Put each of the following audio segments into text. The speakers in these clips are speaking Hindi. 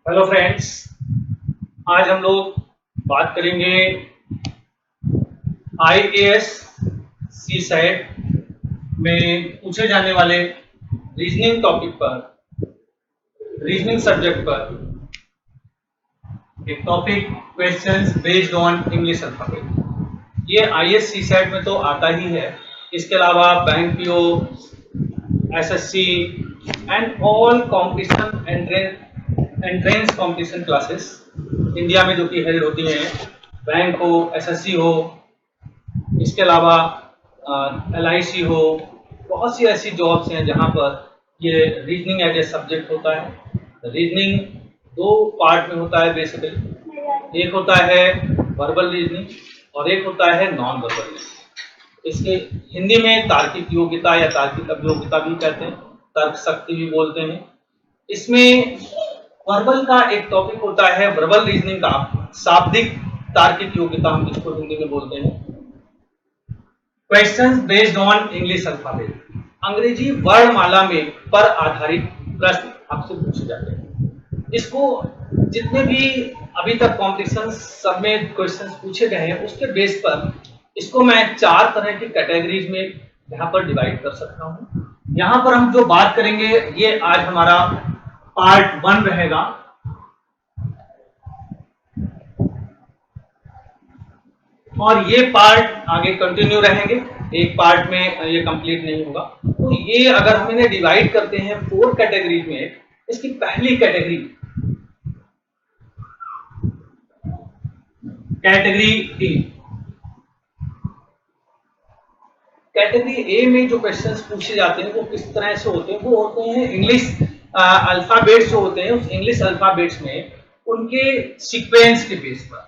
हेलो फ्रेंड्स, आज हम लोग बात करेंगे आईएएस सी सेट में पूछे जाने वाले रीजनिंग टॉपिक पर, रीजनिंग सब्जेक्ट पर एक topic questions based on English alphabet. ये आईएएस सी सेट में तो आता ही है, इसके अलावा bank PO, SSC and all competition entrance competition classes India में जो कि हेल्ड होती हैं, बैंक हो, एसएससी हो, इसके अलावा एलआईसी हो, बहुत सी ऐसी जॉब्स हैं जहां पर ये रीजनिंग एज ए सब्जेक्ट होता है। रीजनिंग दो पार्ट में होता है बेसिकली, एक होता है वर्बल रीजनिंग और एक होता है नॉन वर्बल रीजनिंग। इसके हिंदी में तार्किक योग्यता या तार्किक अभियोग्यता भी कहते हैं, तर्क शक्ति भी बोलते हैं। इसमें वर्बल का एक टॉपिक होता है वर्बल रीजनिंग का शाब्दिक तार्किक योग्यता, हम इसको हिंदी में बोलते हैं। Questions based on English alphabet, अंग्रेजी वर्णमाला में पर आधारित प्रश्न आपसे पूछे जाते हैं। इसको जितने भी अभी तक कॉम्पिटिशन सब में क्वेश्चंस पूछे गए हैं उसके बेस पर इसको मैं 4 तरह की कैटेगरीज में यहाँ पर डिवाइड कर सकता हूँ। यहाँ पर हम जो बात करेंगे ये आज हमारा पार्ट 1 रहेगा और ये पार्ट आगे कंटिन्यू रहेंगे, एक पार्ट में ये कंप्लीट नहीं होगा। तो ये अगर हम इन्हें डिवाइड करते हैं 4 कैटेगरी में, इसकी पहली कैटेगरी ए। कैटेगरी ए में जो क्वेश्चंस पूछे जाते हैं वो किस तरह से होते हैं, वो होते हैं इंग्लिश अल्फाबेट्स जो होते हैं, उस इंग्लिश अल्फाबेट्स में उनके सीक्वेंस के बेस पर।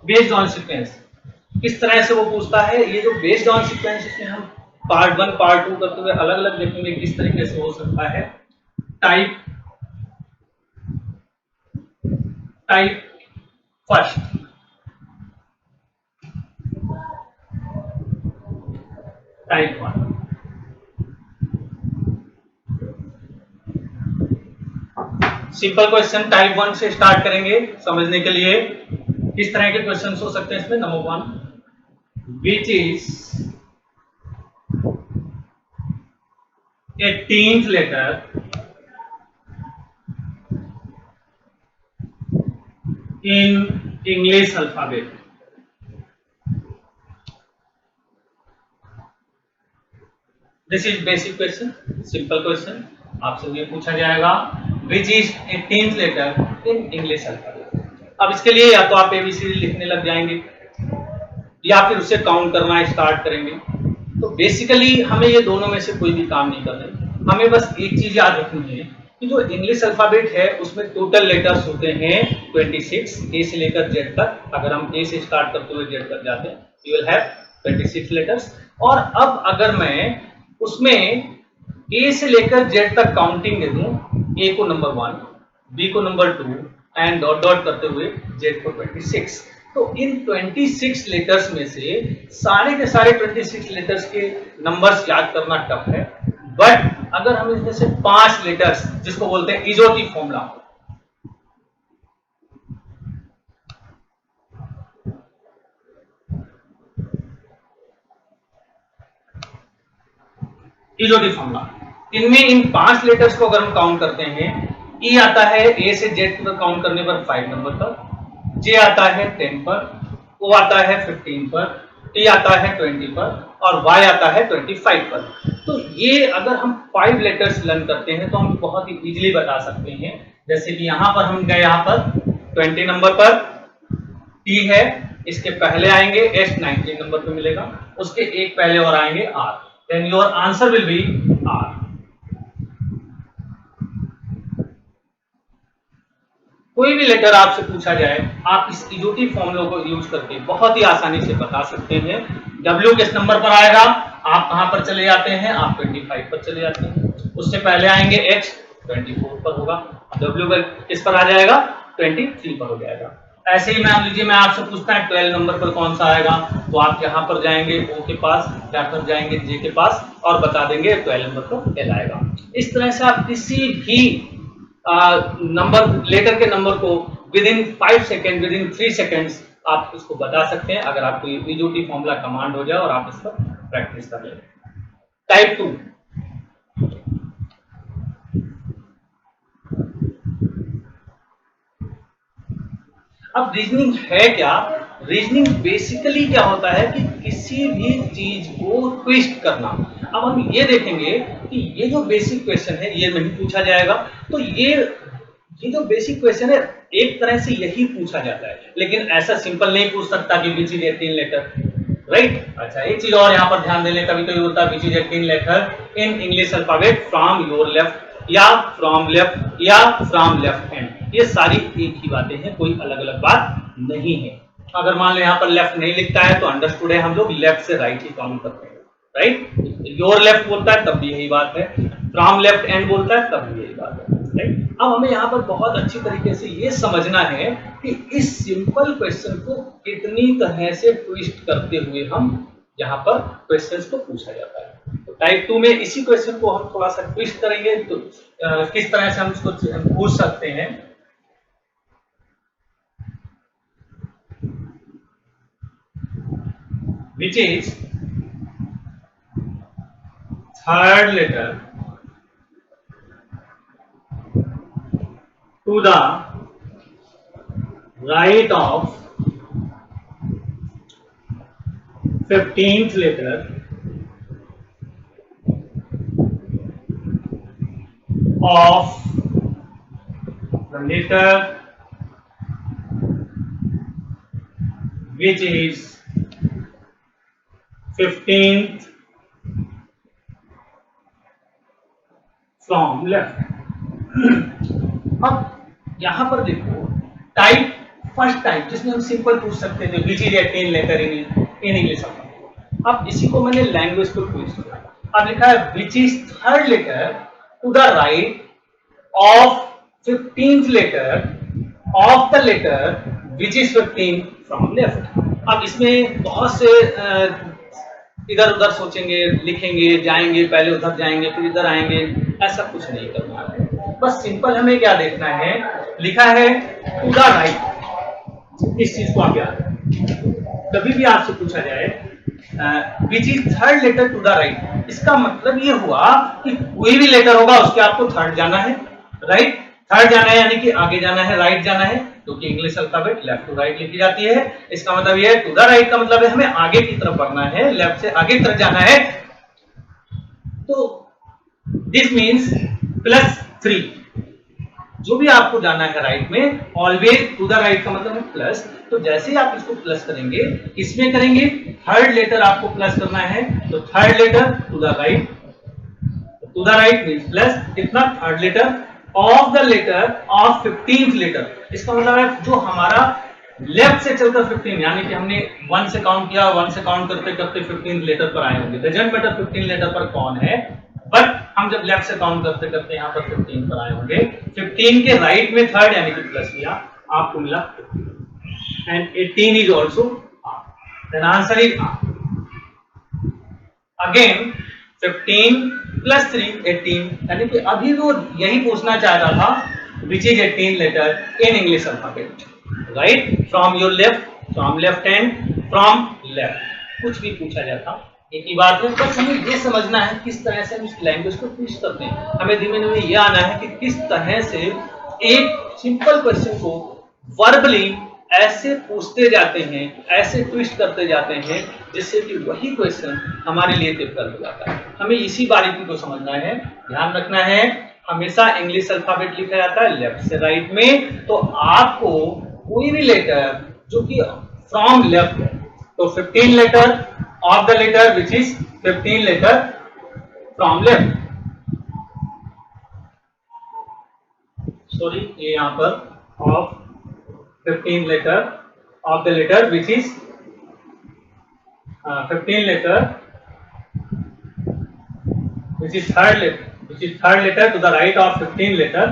बेस्ड ऑन सीक्वेंस किस तरह से वो पूछता है, ये जो बेस्ड ऑन सीक्वेंस इसमें हम पार्ट 1 पार्ट 2 करते हुए अलग अलग देखेंगे किस तरीके से हो सकता है। Type first, type 1। Simple question type 1 से स्टार्ट करेंगे समझने के लिए। किस तरह के क्वेश्चन हो सकते हैं इसमें। Number 1, which is 18th letter in English alphabet. This is basic question, simple question. आपसे ये पूछा जाएगा which is 18th letter in English alphabet. अब इसके लिए या तो आप एबीसीडी लिखने लग जाएंगे या फिर उसे काउंट करना स्टार्ट करेंगे। तो बेसिकली हमें ये दोनों में से कोई भी काम नहीं करना है, हमें बस एक चीज याद रखनी है कि जो इंग्लिश अल्फाबेट है उसमें टोटल लेटर्स होते हैं 26, ए से लेकर जेड तक। अगर हम ए से स्टार्ट करते हुए जेड तक जाते हैं यू विल हैव 26 लेटर्स। और अब अगर मैं उसमें ए से लेकर जेड तक काउंटिंग दे दूं, ए को नंबर 1, बी को नंबर 2 एंड डॉट डॉट करते हुए जेड को 26, तो इन 26 लेटर्स में से सारे के सारे 26 लेटर्स के नंबर्स याद करना टफ है। बट अगर हम इसमें से 5 लेटर्स जिसको बोलते हैं इजोटी फॉर्मूला, इजोटी फॉर्मूला, इनमें इन 5 लेटर्स को अगर हम काउंट करते हैं, ई आता है ए से जेड तक काउंट करने पर 5 नंबर पर, जे आता है 10 पर, ओ आता है 15 पर, टी आता है 20 पर और वाई आता है 25 पर। तो ये अगर हम 5 लेटर्स लर्न करते हैं तो हम बहुत ही इजीली बता सकते हैं। जैसे कि यहां पर हम गए, यहां पर 20 नंबर पर टी है, इसके पहले आएंगे एस 19 नंबर पे मिलेगा, उसके एक पहले और आएंगे R, then your answer will be R. कोई भी लेटर आपसे पूछा जाए आप इस इजोटी फॉर्मूला को यूज करके बहुत ही आसानी से बता सकते हैं। W किस नंबर पर आएगा, आप कहां पर चले जाते हैं, आप 25 पर चले जाते हैं, उससे पहले आएंगे X 24 पर होगा, W किस पर आ जाएगा 23 पर हो जाएगा। ऐसे ही मान लीजिए मैं आपसे पूछता है 12 नंबर पर कौन सा आएगा, तो आप यहाँ पर जाएंगे ओ के पास या फिर जाएंगे जे के पास और बता देंगे 12 नंबर पर एल आएगा। इस तरह से आप किसी भी नंबर लेटर के नंबर को with in 5 second, with in 3 seconds आप इसको बता सकते हैं, अगर आपको ईजोटी फॉर्मूला कमांड हो जाए और आप इस पर प्रैक्टिस कर लें। टाइप 2, अब रीजनिंग है क्या? रीजनिंग बेसिकली क्या होता है कि किसी भी चीज को ट्विस्ट करना। अब हम ये देखेंगे कि ये जो बेसिक क्वेश्चन है ये नहीं पूछा जाएगा, तो ये जो बेसिक क्वेश्चन है एक तरह से यही पूछा जाता है, लेकिन ऐसा सिंपल नहीं पूछ सकता कि विच इज 18 लेटर, राइट। अच्छा, एक चीज और यहाँ पर ध्यान देने का भी तो ये होता है, which is 18 letter in English alphabet from your left या फ्रॉम लेफ्ट या फ्रॉम लेफ्ट हैंड, ये सारी एक ही बातें हैं, कोई अलग अलग बात नहीं है। अगर मान लो यहाँ पर लेफ्ट नहीं लिखता है तो अंडरस्टूड है, हम लोग लेफ्ट से राइट ही काउंट करते हैं, राइट। योर लेफ्ट बोलता है तब भी यही बात है, फ्रॉम लेफ्ट हैंड बोलता है तब भी यही बात है, राइट। अब हमें यहाँ पर बहुत अच्छी तरीके से ये समझना है कि इस सिंपल क्वेश्चन को कितनी तरह से ट्विस्ट करते हुए हम यहाँ पर क्वेश्चंस को पूछा जाता है। तो टाइप 2 में इसी क्वेश्चन को हम थोड़ा सा ट्विस्ट करेंगे, तो किस तरह से हम इसको पूछ सकते हैं। Which is third letter to the right of 15th letter of the letter which is 15th from left। अब यहां पर देखो, टाइप फर्स्ट टाइप जिसमें हम सिंपल पूछ सकते थे which is 18 letter in English. अब इसी को मैंने लैंग्वेज को ट्विस्ट किया, अब लिखा है which is third letter to the right of 15th letter of the letter which is 15 from left। अब इसमें बहुत से इधर उधर सोचेंगे, लिखेंगे, जाएंगे, पहले उधर जाएंगे फिर इधर आएंगे, ऐसा कुछ नहीं करना है। बस सिंपल हमें क्या देखना है, लिखा है टू द राइट, इस चीज को आप याद रखें। कभी भी आपसे पूछा जाए which is third letter to the right, इसका मतलब ये हुआ कि कोई भी लेटर होगा उसके आपको थर्ड जाना है, राइट। थर्ड जाना है यानी कि आगे जाना है, राइट जाना है, क्योंकि English alphabet left to right लिखी जाती है। इसका मतलब ये है टू द राइट का मतलब है हमें आगे की तरफ बढ़ना है, लेफ्ट से आगे की तरफ जाना है, तो दिस मीन्स +3। जो भी आपको जाना है राइट में, ऑलवेज टू द राइट का मतलब है प्लस, तो जैसे ही आप इसको प्लस करेंगे, किसमें करेंगे, थर्ड लेटर आपको प्लस करना है, तो third letter to the right, to the right means plus कितना, third letter of the letter of 15th letter, इसका मतलब है जो हमारा लेफ्ट से चलकर 15 यानी कि हमने 1 से काउंट किया, 1 से काउंट करते करते 15th लेटर पर आए होंगे, डजंट मैटर 15 लेटर पर कौन है, बट हम जब लेफ्ट से काउंट करते करते यहाँ पर 15 पर आए होंगे, 15 के राइट में थर्ड यानी कि प्लस किया, आपको मिला 15 and 18 is also, then answer is again 15 + 3 18, यानी कि अभी वो यही पूछना चाह रहा था which is 18 letter in English alphabet, right, from your left, from left hand, from left, कुछ भी पूछा जाता एक ही बात है। बस हमें ये समझना है किस तरह से हम इस लैंग्वेज को ट्विस्ट करते हैं, हमें धीमे धीमे ये आना है कि किस तरह से एक सिंपल क्वेश्चन को वर्बली ऐसे पूछते जाते हैं, ऐसे ट्विस्ट करते जाते हैं, जिससे कि वही क्वेश्चन हमारे लिए डिफिकल्ट हो जाता है। हमें इसी बारीकी को समझना है, ध्यान रखना है, हमेशा इंग्लिश अल्फाबेट लिखा जाता है लेफ्ट से राइट में, तो आपको कोई भी लेटर जो कि फ्रॉम लेफ्ट है, तो 15 letter of the letter which is 15 letter from left, sorry ये यहाँ पर of 15 letter of the letter which is 15 letter which is third letter to the right of 15 letter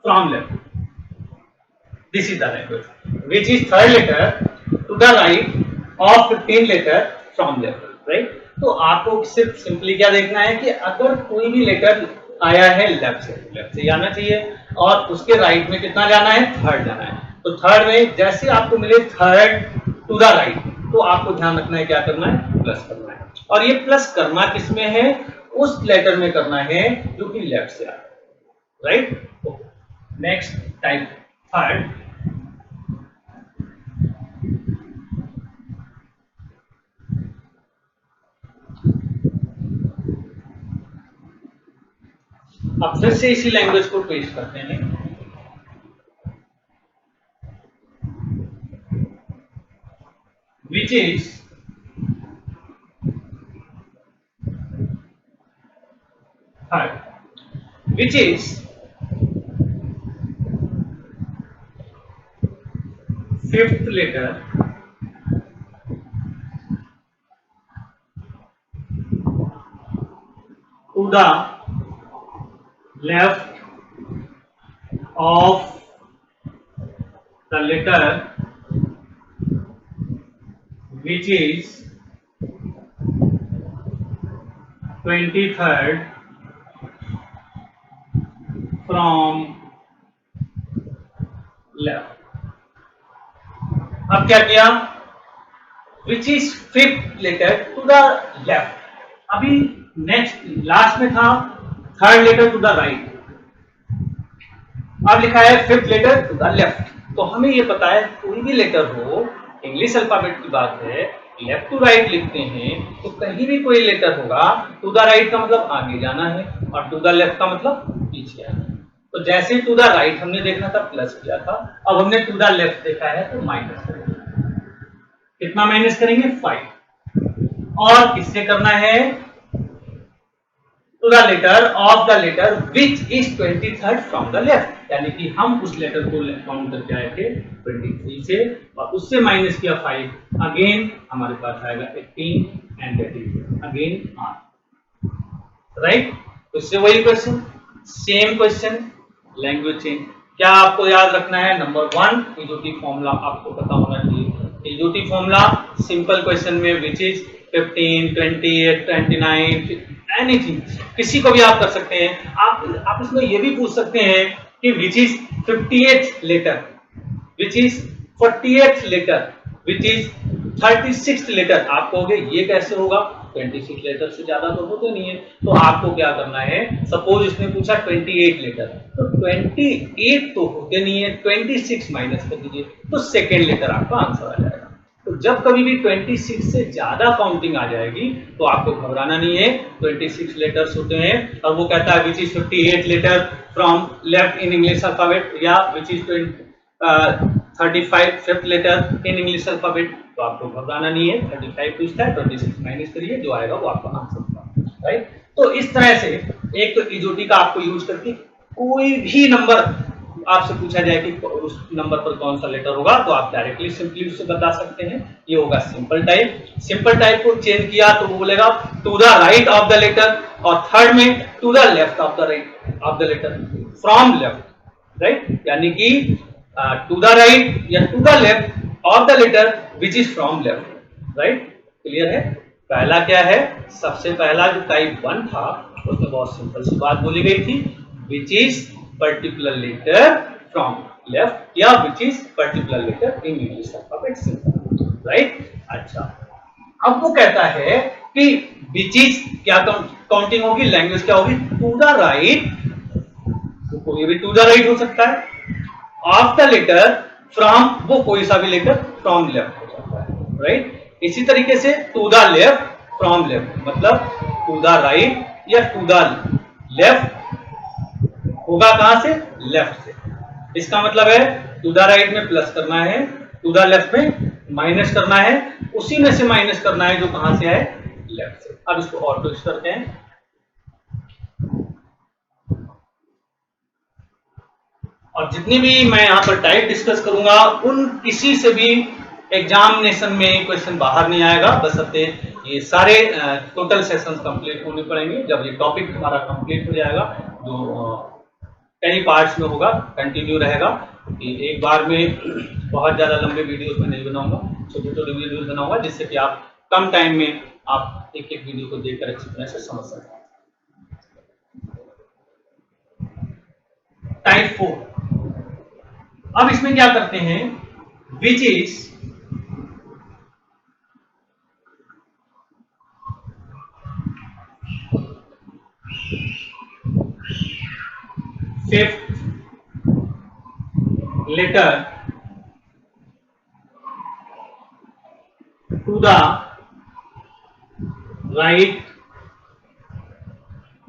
from left. This is the language. Which is third letter to the right of 15 letter from left. Right? तो आपको सिर्फ सिंपली क्या देखना है कि अगर कोई भी लेटर आया है लेफ्ट से जाना चाहिए और उसके राइट में कितना जाना है, थर्ड जाना है. तो थर्ड में जैसे आपको मिले थर्ड टू द राइट, तो आपको ध्यान रखना है क्या करना है, प्लस करना है. और ये प्लस करना किसमें है, उस लेटर में करना है जो कि लेफ्ट से आ रहा है. राइट. Next type third. अब फिर से इसी लैंग्वेज को पेश करते हैं. Which is third, which is fifth letter to the left of the letter which is 23rd from left. अब क्या किया, which is fifth letter to the left. अभी नेक्स्ट लास्ट में था third letter to the right, अब लिखा है fifth letter to the left. तो हमें ये पता है कोई भी लेटर हो, इंग्लिश अल्फाबेट की बात है, लेफ्ट टू राइट लिखते हैं तो कहीं भी कोई लेटर होगा, टू द राइट का मतलब आगे जाना है और टू द लेफ्ट का मतलब पीछे आना है. तो जैसे टू द राइट हमने देखा था प्लस किया था, अब हमने टू द लेफ्ट देखा है तो माइनस करेंगे. कितना माइनस करेंगे, 5. और किससे करना है, to the letter of the letter which is 23rd from the left. यानी कि हम उस लेटर को काउंट करके आए थे 23 से और उससे माइनस किया 5. अगेन हमारे पास आएगा 18 and that is again R. Right. तो इससे वही question, same question, language change. क्या आपको याद रखना है, नंबर 1 इजोटी फॉर्मूला आपको पता होना चाहिए. इजोटी फॉर्मूला सिंपल क्वेश्चन में विच इज 15, 28, 29 एनीथिंग, किसी को भी आप कर सकते हैं. आप इसमें ये भी पूछ सकते हैं कि which is 58th letter, which is 40th letter, which is 36th letter. आप कहोगे ये कैसे होगा, 26 लेटर से ज्यादा तो होते नहीं है. तो आपको क्या करना है, सपोज इसने पूछा 28 लेटर, तो 28 तो होते नहीं है, 26 माइनस कर दीजिए तो सेकेंड लेटर आपका आंसर आ जाएगा. तो जब कभी भी 26 से ज्यादा काउंटिंग आ जाएगी तो आपको घबराना नहीं है. 26 लेटर्स होते हैं और वो कहता है which is 58 letter from left in English alphabet या which is 35 fifth letter in English alphabet. तो आपको घबराना नहीं है. 35 पूछता है, 26 माइनस करिए, जो आएगा वो आपका आंसर होगा. राइट. तो इस तरह से एक तो इजोटी का आपको यूज करके कोई भी नंबर आपसे पूछा जाए कि उस नंबर पर कौन सा लेटर होगा तो आप डायरेक्टली सिंपली उससे बता सकते हैं. ये होगा सिंपल टाइप. सिंपल टाइप को चेंज किया तो वो बोलेगा to the right of the letter, और थर्ड में to the left of the right of the letter from left. Right. यानी कि टू द राइट या to the left of the letter which is from left. Right. Clear है. पहला क्या है, सबसे पहला जो टाइप 1 था उसमें बहुत सिंपल सी बात बोली गई थी, which is particular letter from left या which is particular letter in English alphabet. Simple. Right. अच्छा, अब वो कहता है कि विच इज क्या काउंटिंग होगी, लैंग्वेज क्या होगी, टू द राइट, तो कोई भी टू द राइट हो सकता है, ऑफ द लेटर फ्रॉम, वो कोई सा भी लेटर फ्रॉम लेफ्ट हो सकता है. राइट. इसी तरीके से to the left from left, मतलब टू द राइट या टू द लेफ्ट होगा कहां से, लेफ्ट से. इसका मतलब है टू द राइट में प्लस करना है, टू द लेफ्ट में माइनस करना है, उसी में से माइनस करना है जो कहां से आए, लेफ्ट से. अब इसको और ट्विस्ट करते हैं. और जितनी भी मैं यहां पर टाइप डिस्कस करूंगा उन किसी से भी एग्जामिनेशन में क्वेश्चन बाहर नहीं आएगा, बशर्ते ये सारे टोटल सेशंस कंप्लीट होने पड़ेंगे. जब ये टॉपिक हमारा कंप्लीट हो जाएगा, जो कई पार्ट्स में होगा, कंटिन्यू रहेगा कि एक बार में बहुत ज़्यादा लंबे वीडियोस में नहीं बनाऊंगा, छोटे छोटे वीडियोस बनाऊंगा जिससे कि आप कम टाइम में आप एक एक वीडियो को देखकर अच्छी तरह से समझ सकें। टाइप 4, अब इसमें क्या करते हैं, which is fifth letter to the right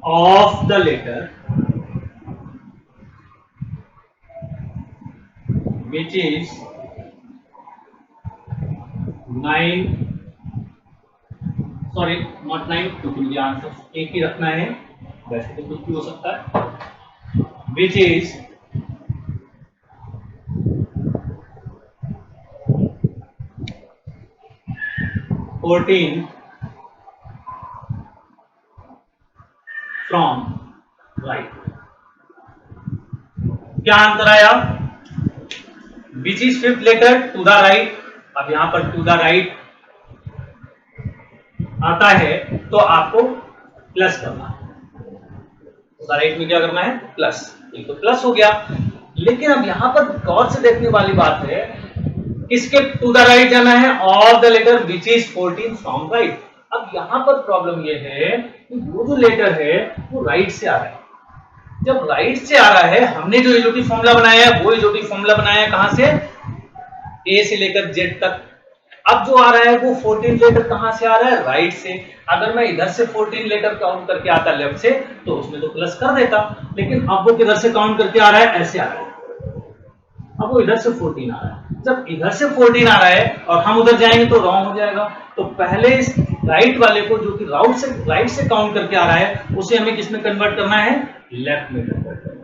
of the letter which is 9, sorry not 9 क्योंकि मुझे आंसर एक ही रखना है, वैसे तो कुछ भी हो सकता है, which is 14 from right। क्या अंतर आया, which is fifth letter to the right, अब यहां पर टू द राइट आता है तो आपको प्लस करना है, टू द राइट में क्या करना है, प्लस, ये तो प्लस हो गया। लेकिन अब यहां पर गौर से देखने वाली बात है, किसके टू द राइट जाना है, of the letter which is 14 from right. अब यहां पर प्रॉब्लम ये है कि वो जो लेटर है वो राइट से आ रहा है, जब राइट से आ रहा है, हमने जो इजोटिव फॉर्मूला बनाया है वो इजोटिव फॉर्मूला बनाया है कहां से, ए से लेकर जेड तक। अब जो आ रहा है वो 14 लेटर कहां से आ रहा है, राइट से। अगर मैं इधर से 14 लेटर काउंट करके आता लेफ्ट से तो उसमें तो प्लस कर देता, लेकिन अब वो किधर से काउंट करके आ रहा है, ऐसे आ रहा है, अब वो इधर से 14 आ रहा है। जब इधर से 14 आ रहा है और हम उधर जाएंगे तो रॉन्ग हो जाएगा, तो पहले इस राइट वाले को जो कि राइट से काउंट करके आ रहा है उसे हमें किस में कन्वर्ट करना है, लेफ्ट में कन्वर्ट करना है।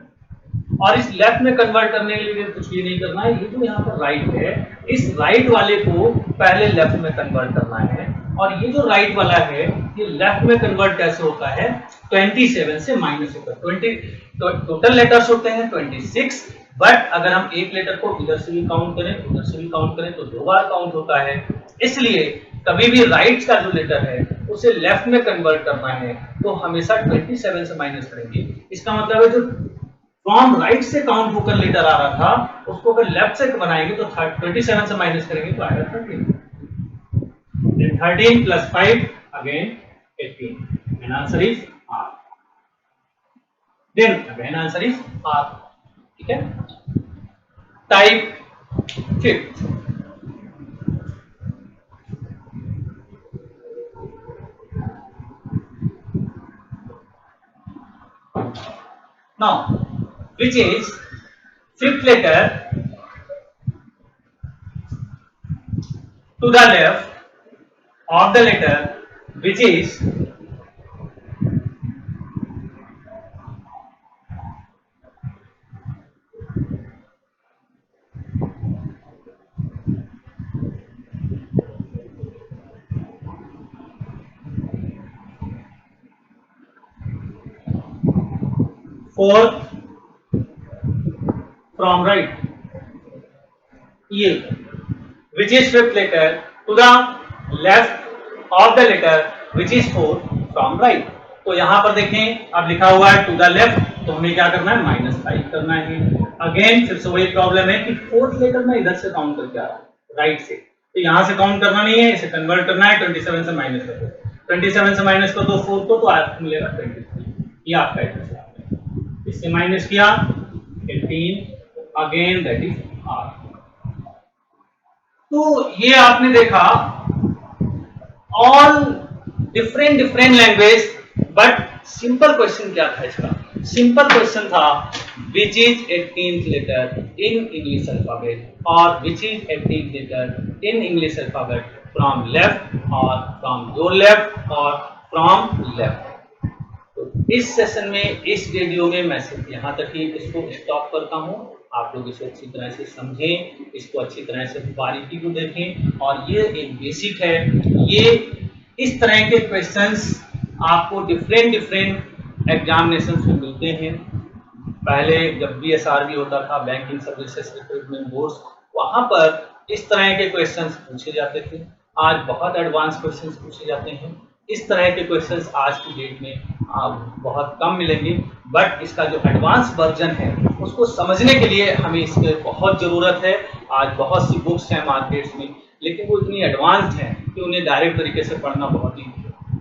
और इस लेफ्ट में कन्वर्ट करने के लिए कुछ भी नहीं करना है, ये जो यहाँ पर राइट है इस राइट वाले को पहले लेफ्ट में कन्वर्ट करना है, और ये जो राइट वाला है ये लेफ्ट में कन्वर्ट कैसे होता है, 27 से माइनस होकर 20, तो टोटल लेटर्स होते हैं 26, बट अगर हम एक लेटर को इधर से भी काउंट करें उधर से भी काउंट करें तो दो बार काउंट होता है। इसलिए कभी भी राइट का जो लेटर है उसे लेफ्ट में कन्वर्ट करना है तो हमेशा 27 से माइनस करेंगे। इसका मतलब है जो फ्रॉम राइट से काउंट होकर लेटर आ रहा था उसको अगर लेफ्ट से बनाएंगे तो 27 से माइनस करेंगे तो आएगा 13, then 13 plus 5 again 18 and answer is R, then again answer is R, ठीक है। Type 5th, now which is fifth letter to the left of the letter which is 4th from right, ये which is fifth letter to the left of the letter which is 4 from right। तो यहां पर देखें अब लिखा हुआ है टू द लेफ्ट, तो हमें क्या करना है, -5 करना है। अगेन फिर से वही प्रॉब्लम है कि फोर्थ लेटर में इधर से काउंट करके आ रहा है राइट से, तो यहां से काउंट करना नहीं है, इसे कन्वर्ट करना है, 27 से माइनस कर दो, 27 से माइनस कर दो 4 को तो आपको मिलेगा 23, ये आपका एड्रेस है। इससे माइनस किया 18, अगेन दैट इज R। तो ये आपने देखा all different language, but simple question क्या था इसका, सिंपल क्वेश्चन था which is 18th letter in English alphabet और which is 18th letter in English alphabet from left और फ्रॉम योर लेफ्ट और फ्रॉम लेफ्ट। तो इस सेशन में इस वीडियो में मैं सिर्फ यहाँ तक ही इसको स्टॉप करता हूँ। आप लोग इसे अच्छी तरह से समझें, इसको अच्छी तरह से बारीकी को देखें, और ये एक बेसिक है। ये इस तरह के क्वेश्चंस आपको डिफरेंट एग्जामिनेशन में मिलते हैं। पहले जब BSRB होता था, बैंकिंग सर्विसेज रिक्रूटमेंट बोर्ड्स, वहां पर इस तरह के क्वेश्चंस पूछे जाते थे। आज बहुत एडवांस क्वेश्चंस पूछे जाते हैं। इस तरह के क्वेश्चंस आज की डेट में बहुत कम मिलेंगे, बट इसका जो एडवांस वर्जन है उसको समझने के लिए हमें इसकी बहुत ज़रूरत है। आज बहुत सी बुक्स हैं मार्केट्स में, लेकिन वो इतनी एडवांस्ड हैं कि उन्हें डायरेक्ट तरीके से पढ़ना बहुत ही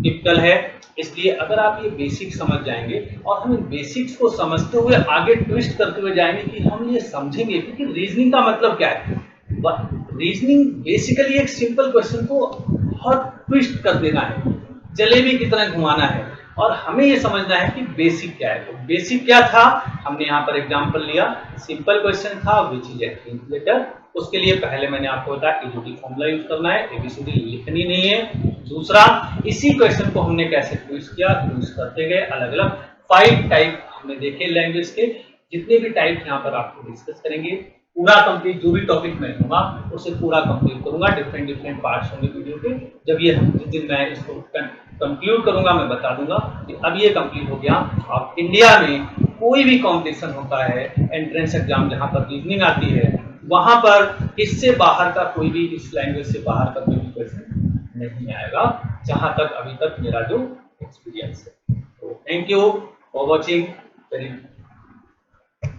टिपिकल है। इसलिए अगर आप ये बेसिक समझ जाएंगे और हम इन बेसिक्स को समझते हुए आगे ट्विस्ट करते हुए जाएंगे कि हम ये समझेंगे कि रीजनिंग का मतलब क्या है। रीजनिंग बेसिकली एक सिंपल क्वेश्चन को बहुत ट्विस्ट कर देना है, जलेबी की तरह घुमाना है, और हमें ये समझना है कि बेसिक क्या है। तो बेसिक क्या था, हमने यहाँ पर एग्जांपल लिया, सिंपल क्वेश्चन था which is a think letter. उसके लिए पहले मैंने आपको बताया एबीसीडी फॉर्मूला यूज करना है, एबीसीडी लिखनी नहीं है। दूसरा, इसी क्वेश्चन को हमने कैसे ट्विस्ट किया, ट्विस्ट करते गए अलग अलग 5 टाइप हमने देखे लैंग्वेज के। जितने भी टाइप यहाँ पर आपको डिस्कस करेंगे, पूरा कंप्लीट जो भी टॉपिक मैं लूंगा उसे पूरा कंप्लीट करूंगा। डिफरेंट डिफरेंट पार्ट्स होंगे वीडियो के। जब ये जिस दिन मैं इसको कंक्लूड करूंगा मैं बता दूंगा कि अब ये कंप्लीट हो गया। अब इंडिया में कोई भी कॉम्पिटिशन होता है, एंट्रेंस एग्जाम जहां पर रीजनिंग आती है, वहां पर इससे बाहर का कोई भी, इस लैंग्वेज से बाहर का कोई भी क्वेश्चन नहीं आएगा, जहां तक अभी तक मेरा जो एक्सपीरियंस है। तो thank you for watching. Very